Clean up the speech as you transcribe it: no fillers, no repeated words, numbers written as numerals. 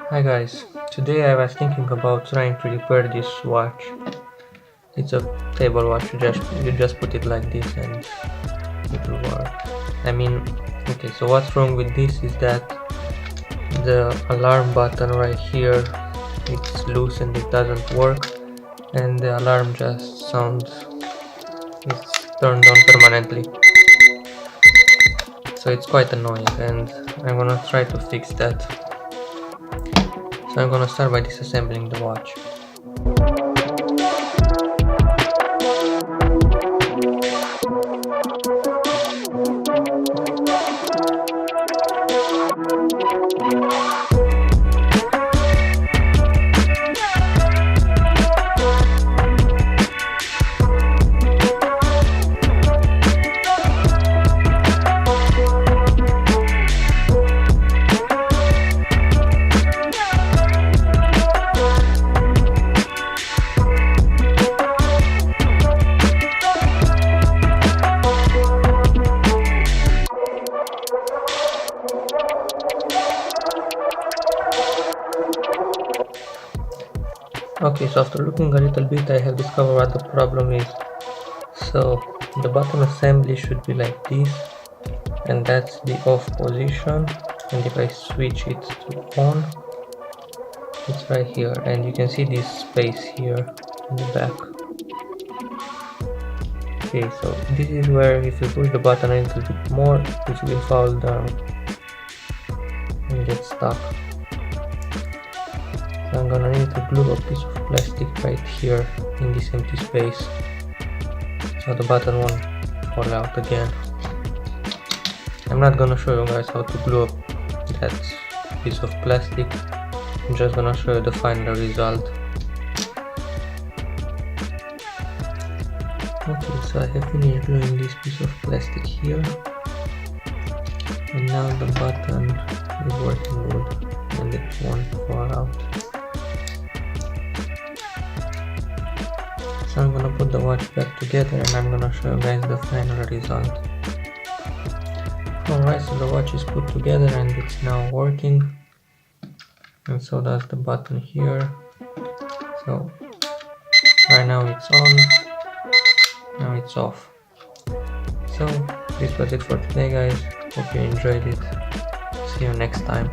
Hi guys, today I was thinking about trying to repair this watch. It's a table watch, you just put it like this and it will work. I mean, okay, so what's wrong with this is that the alarm button right here, it's loose and it doesn't work, and the alarm just sounds, it's turned on permanently. So it's quite annoying and I'm gonna try to fix that. So I'm gonna start by disassembling the watch. Okay, so after looking a little bit, I have discovered what the problem is. So the button assembly should be like this, and that's the off position. And if I switch it to on, it's right here, and you can see this space here in the back. Okay, so this is where if you push the button a little bit more, it will fall down and get stuck. So I'm gonna need to glue a piece of plastic right here in this empty space, so the button won't fall out again. I'm not gonna show you guys how to glue up that piece of plastic, I'm just gonna show you the final result. Okay, so I have finished gluing this piece of plastic here, and now the button is working good and it won't fall out. So I'm gonna put the watch back together and I'm gonna show you guys the final result. Alright, so the watch is put together and it's now working, and so does the button here. So right now it's on, now it's off. So this was it for today guys, hope you enjoyed it, see you next time.